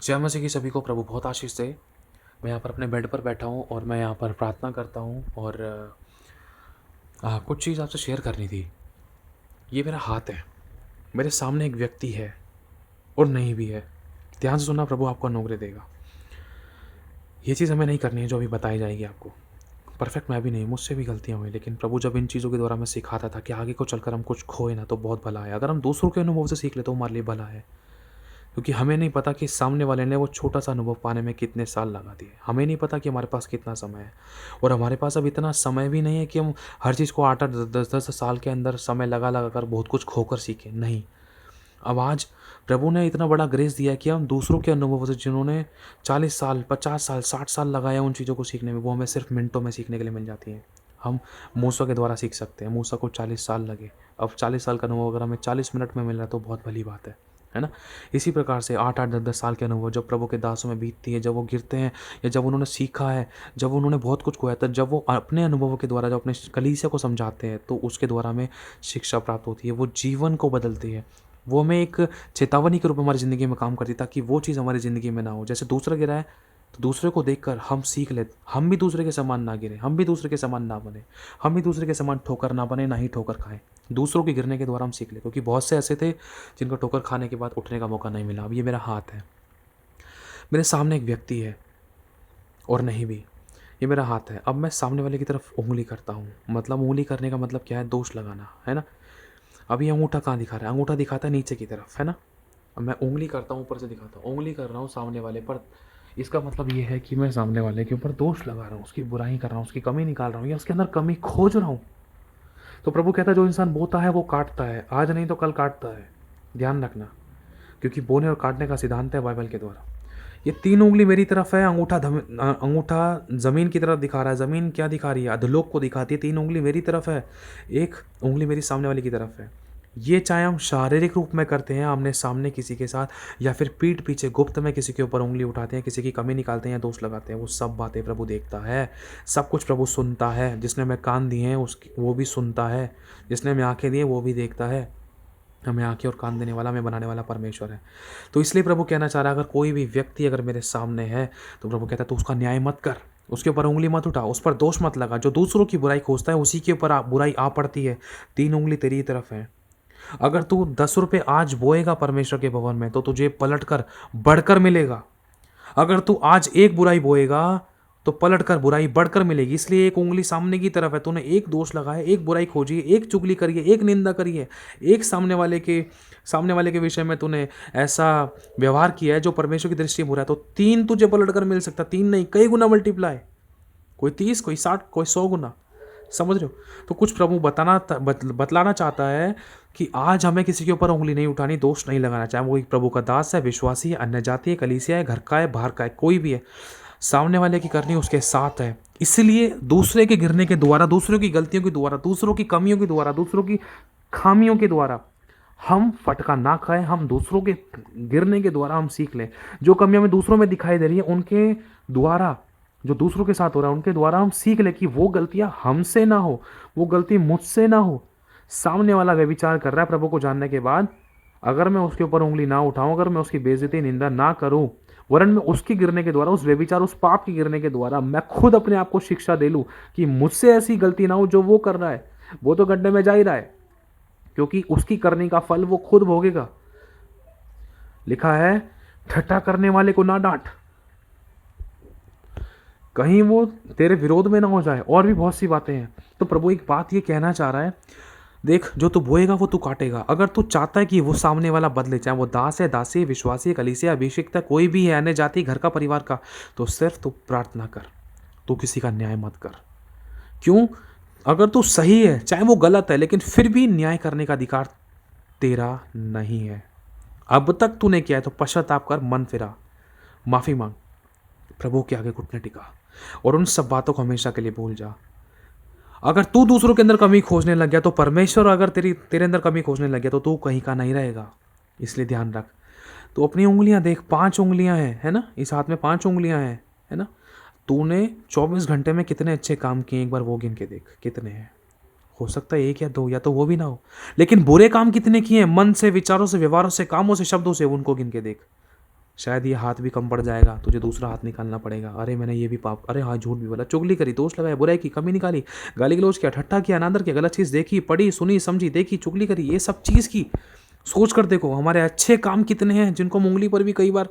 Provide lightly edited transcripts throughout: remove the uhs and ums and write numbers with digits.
जय मसीह की सभी को प्रभु बहुत आशीष दे। मैं यहाँ पर अपने बेड पर बैठा हूँ और मैं यहाँ पर प्रार्थना करता हूँ और कुछ चीज़ आपसे शेयर करनी थी। ये मेरा हाथ है, मेरे सामने एक व्यक्ति है और नहीं भी है। ध्यान से सुनना, प्रभु आपको अनुग्रह देगा। ये चीज़ हमें नहीं करनी है जो अभी बताई जाएगी आपको। परफेक्ट मैं भी नहीं, मुझसे भी गलतियाँ हुई, लेकिन प्रभु जब इन चीज़ों के द्वारा मैं सिखाता था कि आगे को चलकर हम कुछ खोए ना तो बहुत भला है। अगर हम दूसरों के अनुभव से सीख ले तो हमारे लिए भला है, क्योंकि हमें नहीं पता कि सामने वाले ने वो छोटा सा अनुभव पाने में कितने साल लगा दिए। हमें नहीं पता कि हमारे पास कितना समय है, और हमारे पास अब इतना समय भी नहीं है कि हम हर चीज़ को 8-8 10-10 साल के अंदर समय लगा लगा कर बहुत कुछ खोकर सीखें। नहीं, अब आज प्रभु ने इतना बड़ा ग्रेस दिया कि हम दूसरों के अनुभवों से, जिन्होंने 40 साल 50 साल 60 साल लगाया उन चीज़ों को सीखने में, वो हमें सिर्फ मिनटों में सीखने के लिए मिल जाती हैं। हम मूसा के द्वारा सीख सकते हैं। मूसा को 40 साल लगे, अब 40 साल का अनुभव अगर हमें 40 मिनट में मिल रहा है तो बहुत भली बात है ना। इसी प्रकार से 8-8 10-10 साल के अनुभव जब प्रभु के दासों में बीतती है, जब वो गिरते हैं या जब उन्होंने सीखा है, जब उन्होंने बहुत कुछ खोया था, जब वो अपने अनुभवों के द्वारा जब अपने कलीसिया को समझाते हैं, तो उसके द्वारा हमें शिक्षा प्राप्त होती है। वो जीवन को बदलती है। वो हमें एक चेतावनी के रूप में हमारी ज़िंदगी में काम करती है, ताकि वो चीज़ हमारी ज़िंदगी में ना हो। जैसे दूसरा गिरा है तो दूसरे को देखकर हम सीख ले, हम भी दूसरे के समान ना गिरे, हम भी दूसरे के समान ना बने, हम भी दूसरे के समान ठोकर ना बने, ना ही ठोकर खाएं। दूसरों के गिरने के द्वारा हम सीख ले, क्योंकि बहुत से ऐसे थे जिनको ठोकर खाने के बाद उठने का मौका नहीं मिला। अब ये मेरा हाथ है, मेरे सामने एक व्यक्ति है और नहीं भी, ये मेरा हाथ है। अब मैं सामने वाले की तरफ उंगली करता हूँ। मतलब उंगली करने का मतलब क्या है? दोष लगाना, है ना। अब ये अंगूठा कहाँ दिखा रहा है? अंगूठा दिखाता है नीचे की तरफ, है ना। अब मैं उंगली करता हूँ, ऊपर से दिखाता हूँ, उंगली कर रहा हूँ सामने वाले पर। इसका मतलब ये है कि मैं सामने वाले के ऊपर दोष लगा रहा हूँ, उसकी बुराई कर रहा हूँ, उसकी कमी निकाल रहा हूँ या उसके अंदर कमी खोज रहा हूँ। तो प्रभु कहता है जो इंसान बोता है वो काटता है, आज नहीं तो कल काटता है। ध्यान रखना, क्योंकि बोने और काटने का सिद्धांत है बाइबल के द्वारा। ये 3 उंगली मेरी तरफ है, अंगूठा ज़मीन की तरफ दिखा रहा है। ज़मीन क्या दिखा रही है? अधोलोक को दिखाती है। 3 उंगली मेरी तरफ है, एक उंगली मेरी सामने वाले की तरफ है। ये चाहे हम शारीरिक रूप में करते हैं आमने सामने किसी के साथ, या फिर पीठ पीछे गुप्त में किसी के ऊपर उंगली उठाते हैं, किसी की कमी निकालते हैं या दोष लगाते हैं, वो सब बातें प्रभु देखता है। सब कुछ प्रभु सुनता है। जिसने हमें कान दिए हैं उसकी वो भी सुनता है, जिसने हमें आँखें दी हैं वो भी देखता है। हमें आँखें और कान देने वाला, हमें बनाने वाला परमेश्वर है। तो इसलिए प्रभु कहना चाह रहा है, अगर कोई भी व्यक्ति अगर मेरे सामने है तो प्रभु कहता है तो उसका न्याय मत कर, उसके ऊपर उंगली मत उठा, उस पर दोष मत लगा। जो दूसरों की बुराई खोजता है उसी के ऊपर बुराई आ पड़ती है। 3 उंगली तेरी ही तरफ है। अगर तू 10 रुपये आज बोएगा परमेश्वर के भवन में तो तुझे पलट कर बढ़कर मिलेगा। अगर तू आज एक बुराई बोएगा तो पलट कर बुराई बढ़कर मिलेगी। इसलिए एक उंगली सामने की तरफ है। तूने एक दोष लगाया, एक बुराई खोजी है, एक चुगली करी है, एक निंदा करी है, एक सामने वाले के विषय में तूने ऐसा व्यवहार किया है जो परमेश्वर की दृष्टि में बुरा है, तो 3 तुझे पलट कर मिल सकता। 3 नहीं, कई गुना मल्टीप्लाई। कोई 30, कोई 60, कोई 100 गुना। समझ रहे हो? तो कुछ प्रभु बतलाना चाहता है कि आज हमें किसी के ऊपर उंगली नहीं उठानी, दोष नहीं लगाना। चाहे वो एक प्रभु का दास है, विश्वासी है, अन्य जाति है, कलीसिया है, घर का है, बाहर का है, कोई भी है, सामने वाले की करनी उसके साथ है। इसलिए दूसरे के गिरने के द्वारा, दूसरों की गलतियों के द्वारा, दूसरों की कमियों के द्वारा, दूसरों की खामियों के द्वारा हम फटका ना खाएं। हम दूसरों के गिरने के द्वारा हम सीख लें। जो कमियां हमें दूसरों में दिखाई दे रही है उनके द्वारा, जो दूसरों के साथ हो रहा है उनके द्वारा हम सीख ले कि वो गलतियां हमसे ना हो, वो गलती मुझसे ना हो। सामने वाला व्यभिचार कर रहा है प्रभु को जानने के बाद, अगर मैं उसके ऊपर उंगली ना उठाऊं, अगर मैं उसकी बेइज्जती निंदा ना करूं, वरन मैं उसके गिरने के द्वारा, उस व्यभिचार उस पाप के गिरने के द्वारा मैं खुद अपने आप को शिक्षा दे लूं कि मुझसे ऐसी गलती ना हो जो वो कर रहा है। वो तो गड्ढे में जा ही रहा है, क्योंकि उसकी करने का फल वो खुद भोगेगा। लिखा है ठट्ठा करने वाले को ना डांट, कहीं वो तेरे विरोध में ना हो जाए। और भी बहुत सी बातें हैं। तो प्रभु एक बात ये कहना चाह रहा है, देख जो तू बोएगा वो तू काटेगा। अगर तू चाहता है कि वो सामने वाला बदले, चाहे वो दास है, दासी, विश्वासी, कलीसिया, अभिषिक्त है, कोई भी है, अन्य जाति, घर का, परिवार का, तो सिर्फ तू प्रार्थना कर, तू किसी का न्याय मत कर। क्यों? अगर तू सही है, चाहे वो गलत है, लेकिन फिर भी न्याय करने का अधिकार तेरा नहीं है। अब तक तूने किया है तो पश्चाताप कर, मन फिरा, माफी मांग, प्रभु के आगे घुटने टिका और उन सब बातों को हमेशा के लिए भूल जा। अगर तू दूसरों के अंदर कमी खोजने लग गया तो परमेश्वर अगर तेरे अंदर कमी खोजने लग गया तो तू कहीं का नहीं रहेगा। इसलिए ध्यान रख। तो अपनी उंगलियां देख, 5 उंगलियां हैं, है ना। इस हाथ में 5 उंगलियां हैं, है ना। तूने 24 घंटे में कितने अच्छे काम किए, एक बार वो गिन के देख कितने हैं। हो सकता है 1 या 2, या तो वो भी ना हो। लेकिन बुरे काम कितने किए हैं, मन से, विचारों से, व्यवहारों से, कामों से, शब्दों से, उनको गिन के देख। शायद ये हाथ भी कम पड़ जाएगा, तुझे दूसरा हाथ निकालना पड़ेगा। अरे मैंने ये भी पाप, अरे हाँ झूठ भी बोला, चुगली करी, दोष लगाया, बुराई की, कमी निकाली, गाली गलौज किया, ठट्ठा किया, अनादर किया, गलत चीज़ देखी, पढ़ी, सुनी, समझी, देखी, चुगली करी, ये सब चीज़ की। सोच कर देखो हमारे अच्छे काम कितने हैं जिनको हम उंगली पर भी कई बार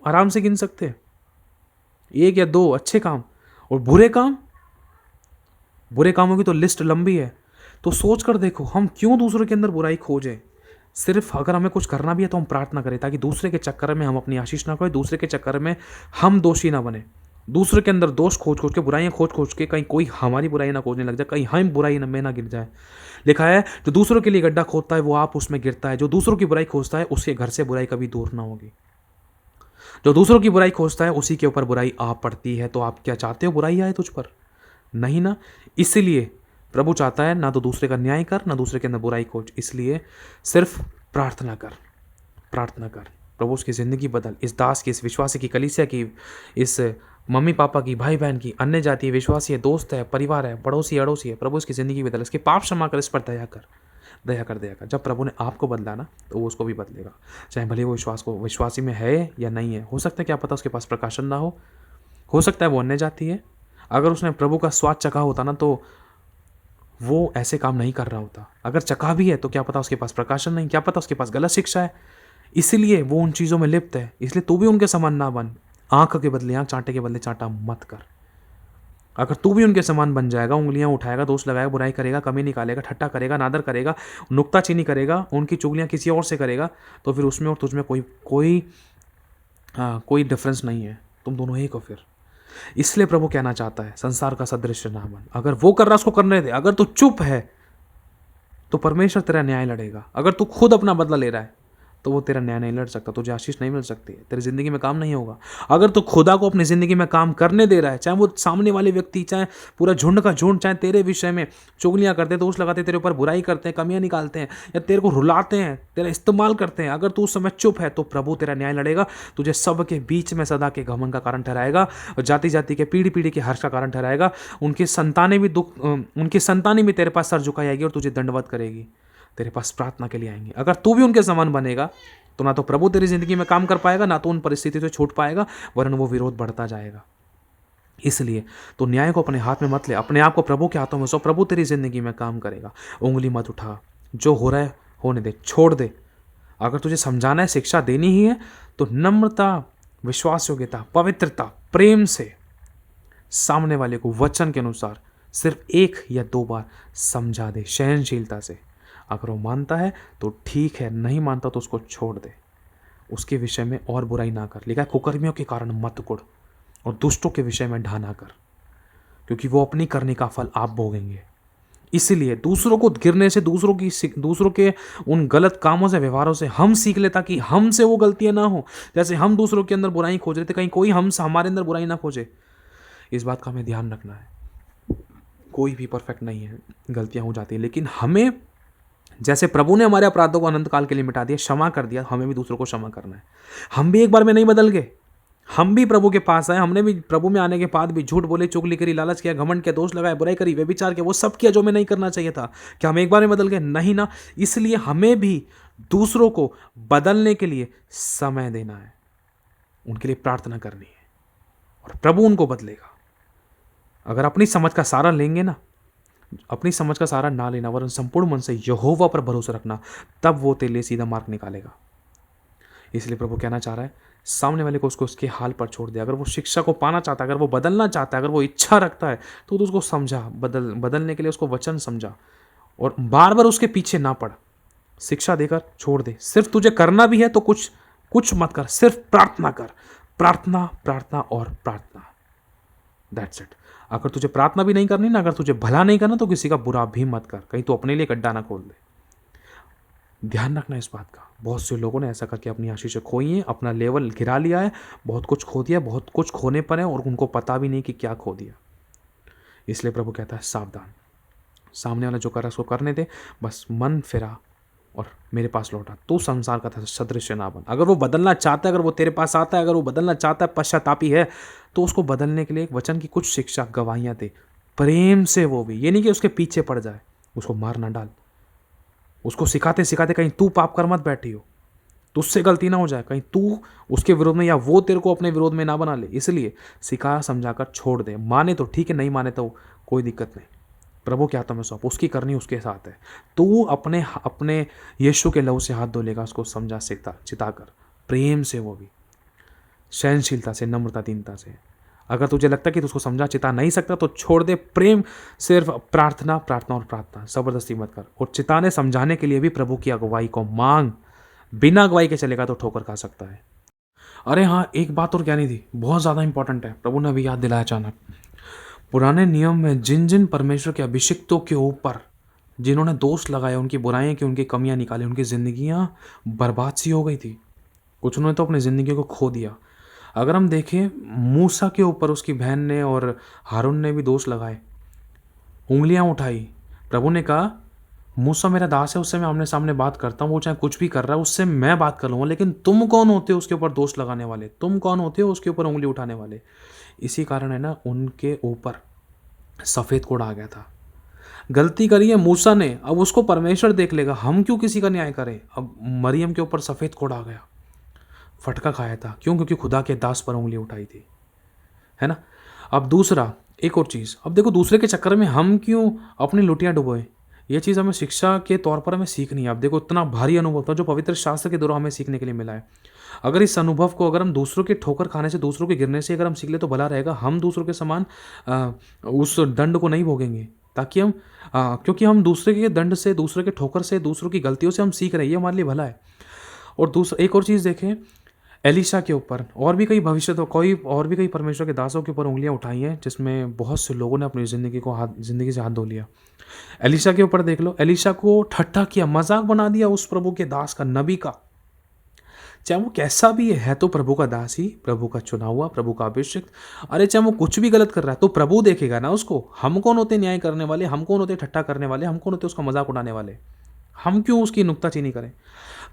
आराम से गिन सकते हैं, 1 या 2 अच्छे काम। और बुरे कामों की तो लिस्ट लंबी है। तो सोच कर देखो हम क्यों दूसरों के अंदर बुराई खोजें। सिर्फ अगर हमें कुछ करना भी है तो हम प्रार्थना करें, ताकि दूसरे के चक्कर में हम अपनी आशीष ना खोएं, दूसरे के चक्कर में हम दोषी ना बने। दूसरे के अंदर दोष खोज खोज के, बुराइयां खोज खोज के, कहीं कोई हमारी बुराई ना खोजने लग जाए, कहीं हम बुराई में ना गिर जाए। लिखा है जो दूसरों के लिए गड्ढा खोदता है वो आप उसमें गिरता है, जो दूसरों की बुराई खोजता है उसके घर से बुराई कभी दूर ना होगी। जो दूसरों की बुराई खोजता है उसी के ऊपर बुराई आ पड़ती है। तो आप क्या चाहते हो बुराई आए तुझ पर? नहीं ना। इसलिए प्रभु चाहता है ना तो दूसरे का न्याय कर, ना दूसरे के अंदर बुराई खोज। इसलिए सिर्फ प्रार्थना कर, प्रार्थना कर, प्रभु उसकी ज़िंदगी बदल, इस दास की, इस विश्वासी की, कलीसिया की, इस मम्मी पापा की, भाई बहन की, अन्य जाति विश्वासी है, दोस्त है, परिवार है, पड़ोसी अड़ोसी है, प्रभु उसकी ज़िंदगी बदल, इसके पाप क्षमा कर, इस पर दया कर, दया कर, दया कर। जब प्रभु ने आपको बदला ना तो वो उसको भी बदलेगा, चाहे भले वो विश्वासी में है या नहीं है। हो सकता है क्या पता उसके पास प्रकाशन ना हो सकता है वो अन्य जाति है। अगर उसने प्रभु का स्वाद चखा होता ना तो वो ऐसे काम नहीं कर रहा होता। अगर चखा भी है तो क्या पता उसके पास प्रकाशन नहीं, क्या पता उसके पास गलत शिक्षा है, इसलिए वो उन चीज़ों में लिप्त है। इसलिए तू भी उनके समान ना बन। आंख के बदले आंख, चांटे के बदले चांटा मत कर। अगर तू भी उनके समान बन जाएगा, उंगलियां उठाएगा, दोष लगाएगा, बुराई करेगा, कमी निकालेगा, ठट्टा करेगा, नादर करेगा, नुक्ताचीनी करेगा, उनकी चुगलियां किसी और से करेगा, तो फिर उसमें और तुझमें कोई डिफरेंस नहीं है। तुम दोनों एक हो फिर। इसलिए प्रभु कहना चाहता है संसार का सदृश्य ना बन। अगर वो कर रहा है उसको करने दे। अगर तू चुप है तो परमेश्वर तेरा न्याय लड़ेगा। अगर तू खुद अपना बदला ले रहा है तो वो तेरा न्याय नहीं लड़ सकता, तुझे आशीष नहीं मिल सकती है, तेरी जिंदगी में काम नहीं होगा। अगर तू खुदा को अपनी जिंदगी में काम करने दे रहा है, चाहे वो सामने वाले व्यक्ति, चाहे पूरा झुंड का झुंड, चाहे तेरे विषय में चुगलियां करते हैं, दोष लगाते हैं, तेरे ऊपर बुराई करते हैं, कमियां निकालते हैं, या तेरे को रुलाते हैं, तेरा इस्तेमाल करते हैं, अगर तू उस समय चुप है तो प्रभु तेरा न्याय लड़ेगा, तुझे सबके बीच में सदा के घमंड का कारण ठहराएगा, और जाति जाति के, पीढ़ी पीढ़ी के हर्ष का कारण ठहराएगा। उनकी संतानें भी तेरे पास सर झुकाई आएगी और तुझे दंडवत करेगी, तेरे पास प्रार्थना के लिए आएंगे। अगर तू भी उनके समान बनेगा तो ना तो प्रभु तेरी जिंदगी में काम कर पाएगा, ना तो उन परिस्थितियों से छूट पाएगा, वरन वो विरोध बढ़ता जाएगा। इसलिए तो न्याय को अपने हाथ में मत ले, अपने आप को प्रभु के हाथों में सो, प्रभु तेरी जिंदगी में काम करेगा। उंगली मत उठा, जो हो रहा है होने दे, छोड़ दे। अगर तुझे समझाना है, शिक्षा देनी ही है, तो नम्रता, विश्वास योग्यता, पवित्रता, प्रेम से सामने वाले को वचन के अनुसार सिर्फ 1 या 2 बार समझा दे, सहनशीलता से। अगर वो मानता है तो ठीक है, नहीं मानता तो उसको छोड़ दे, उसके विषय में और बुराई ना कर। लिखा है कुकर्मियों के कारण मत कुड़ और दुष्टों के विषय में ढा ना कर, क्योंकि वो अपनी करने का फल आप भोगेंगे। इसलिए दूसरों को गिरने से, दूसरों के उन गलत कामों से, व्यवहारों से हम सीख ले, ताकि हमसे वो गलतियां ना हो। जैसे हम दूसरों के अंदर बुराई खोज रहे थे, कहीं कोई हमारे अंदर बुराई ना खोजे। इस बात का हमें ध्यान रखना है। कोई भी परफेक्ट नहीं है, गलतियां हो जाती है, लेकिन हमें, जैसे प्रभु ने हमारे अपराधों को अनंत काल के लिए मिटा दिया, क्षमा कर दिया, हमें भी दूसरों को क्षमा करना है। हम भी एक बार में नहीं बदल गए, हम भी प्रभु के पास आए, हमने भी प्रभु में आने के बाद भी झूठ बोले, चुगली करी, लालच किया, घमंड किया, दोष लगाया, बुराई करी, व्यभिचार किया, वो सब किया जो हमें नहीं करना चाहिए था। क्या हम एक बार में बदल गए? नहीं ना। इसलिए हमें भी दूसरों को बदलने के लिए समय देना है, उनके लिए प्रार्थना करनी है, और प्रभु उनको बदलेगा। अगर अपनी समझ का सहारा लेंगे ना, अपनी समझ का सहारा ना लेना, वरन संपूर्ण मन से यहोवा पर भरोसा रखना, तब वो तेरे लिए सीधा मार्ग निकालेगा। इसलिए प्रभु कहना चाह रहा है सामने वाले को उसके हाल पर छोड़ दे। अगर वो शिक्षा को पाना चाहता है, अगर वो बदलना चाहता है, अगर वो इच्छा रखता है, तो उसको समझा, बदलने के लिए उसको वचन समझा, और बार बार उसके पीछे ना पड़, शिक्षा देकर छोड़ दे। सिर्फ तुझे करना भी है तो कुछ मत कर, सिर्फ प्रार्थना कर, प्रार्थना, प्रार्थना और प्रार्थना। That's it. अगर तुझे प्रार्थना भी नहीं करनी ना, अगर तुझे भला नहीं करना, तो किसी का बुरा भी मत कर, कहीं तो अपने लिए गड्ढा ना खोल दे। ध्यान रखना इस बात का। बहुत से लोगों ने ऐसा करके अपनी आशीष खोई है, अपना लेवल गिरा लिया है, बहुत कुछ खो दिया, बहुत कुछ खोने पर है, और उनको पता भी नहीं कि क्या खो दिया। इसलिए प्रभु कहता है सावधान, सामने वाला जो कर रहा है उसको करने दे, बस मन फिरा और मेरे पास लौटा। तू संसार का सदृश्य ना बन। अगर वो बदलना चाहता है, अगर वो तेरे पास आता है, अगर वो बदलना चाहता है, पश्चातापी है, तो उसको बदलने के लिए एक वचन की कुछ शिक्षा, गवाहियां दे, प्रेम से। वो भी ये नहीं कि उसके पीछे पड़ जाए, उसको मार ना डाल, उसको सिखाते सिखाते कहीं तू पाप कर मत बैठी हो, तुझसे गलती ना हो जाए, कहीं तू उसके विरोध में या वो तेरे को अपने विरोध में ना बना ले, इसलिए सिखा समझाकर छोड़ दे। माने तो ठीक है, नहीं माने तो कोई दिक्कत नहीं, प्रभु के हाथों में सौंप, उसकी करनी उसके साथ है। तू अपने अपने यीशु के लहू से हाथ धो लेगा, उसको समझा चिता कर, प्रेम से, वो भी सहनशीलता से, नम्रता, दीनता से। अगर तुझे लगता है कि तू उसको समझा चिता नहीं सकता तो छोड़ दे, प्रेम, सिर्फ प्रार्थना, प्रार्थना और प्रार्थना, जबरदस्ती मत कर। और चिताने समझाने के लिए भी प्रभु की अगुवाई को मांग, बिना अगुवाई के चलेगा तो ठोकर खा सकता है। अरे हाँ, एक बात और कहनी थी, बहुत ज़्यादा इंपॉर्टेंट है, प्रभु ने अभी याद दिलाया अचानक। पुराने नियम में जिन जिन परमेश्वर के अभिषिक्तों के ऊपर जिन्होंने दोष लगाए, उनकी बुराइयां की, उनकी कमियां निकाली, उनकी जिंदगियां बर्बाद सी हो गई थी। कुछ ने तो अपनी ज़िंदगी को खो दिया। अगर हम देखें, मूसा के ऊपर उसकी बहन ने और हारून ने भी दोष लगाए, उंगलियां उठाई। प्रभु ने कहा, मूसा मेरा दास है, उससे मैं आमने सामने बात करता हूँ, वो चाहे कुछ भी कर रहा है उससे मैं बात कर लूँगा, लेकिन तुम कौन होते हो उसके ऊपर दोष लगाने वाले, तुम कौन होते हो उसके ऊपर उंगली उठाने वाले। इसी कारण है ना, उनके ऊपर सफ़ेद कोड आ गया था। गलती करी है मूसा ने, अब उसको परमेश्वर देख लेगा, हम क्यों किसी का न्याय करें। अब मरियम के ऊपर सफ़ेद कोड आ गया, फटका खाया था, क्यों? क्योंकि खुदा के दास पर उंगली उठाई थी, है ना। अब दूसरा, एक और चीज़, अब देखो, दूसरे के चक्कर में हम क्यों अपनी लुटियाँ डुबोए। ये चीज़ हमें शिक्षा के तौर पर हमें सीखनी है। अब देखो, इतना भारी अनुभव था जो पवित्र शास्त्र के द्वारा हमें सीखने के लिए मिला है। अगर इस अनुभव को, अगर हम दूसरों के ठोकर खाने से, दूसरों के गिरने से अगर हम सीख ले तो भला रहेगा। हम दूसरों के समान उस दंड को नहीं भोगेंगे, ताकि हम क्योंकि हम दूसरे के दंड से, दूसरे के ठोकर से, दूसरों की गलतियों से हम सीख रहे हैं, ये हमारे लिए भला है। और दूसरा, एक और चीज़ देखें, एलीशा के ऊपर और भी कई परमेश्वर के दासों के ऊपर उंगलियां उठाई हैं, जिसमें बहुत से लोगों ने अपनी ज़िंदगी से हाथ धो लिया। एलीशा के ऊपर देख लो, एलीशा को ठट्ठा किया, मजाक बना दिया उस प्रभु के दास का, नबी का। चाहे वो कैसा भी है तो प्रभु का दास ही, प्रभु का चुना हुआ, प्रभु का अभिषिक्त। अरे चाहे वो कुछ भी गलत कर रहा है तो प्रभु देखेगा ना उसको। हम कौन होते न्याय करने वाले, हम कौन होते ठट्ठा करने वाले, हम कौन होते उसका मजाक उड़ाने वाले, हम क्यों उसकी नुक्ताचीनी करें।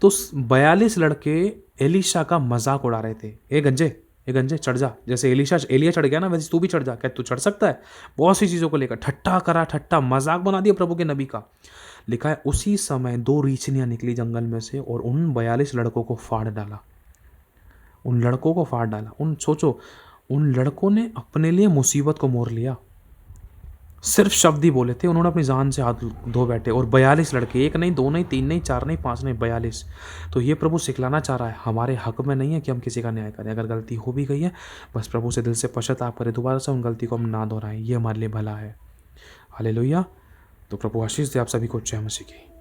तो 42 लड़के एलीशा का मजाक उड़ा रहे थे, ए गंजे चढ़ जा, जैसे एलिया चढ़ गया ना, वैसे तू भी चढ़ जा। क्या तू चढ़ सकता है? बहुत सी चीज़ों को लेकर ठट्ठा करा, ठट्ठा मजाक बना दिया प्रभु के नबी का। लिखा है, उसी समय 2 रीछनियाँ निकली जंगल में से और उन 42 लड़कों को फाड़ डाला। उन लड़कों को फाड़ डाला। सोचो, उन लड़कों ने अपने लिए मुसीबत को मोड़ लिया। सिर्फ शब्द ही बोले थे, उन्होंने अपनी जान से हाथ धो बैठे। और 42 लड़के, 1 नहीं, 2 नहीं, 3 नहीं, 4 नहीं, 5 नहीं, 42। तो ये प्रभु सिखलाना चाह रहा है, हमारे हक में नहीं है कि हम किसी का न्याय करें। अगर गलती हो भी गई है, बस प्रभु से दिल से पश्चाताप करें, दोबारा से उन गलती को हम ना दोहराएं, ये हमारे लिए भला है। हालेलुया। तो प्रभु आशीष दे आप सभी को। जय मसीह की।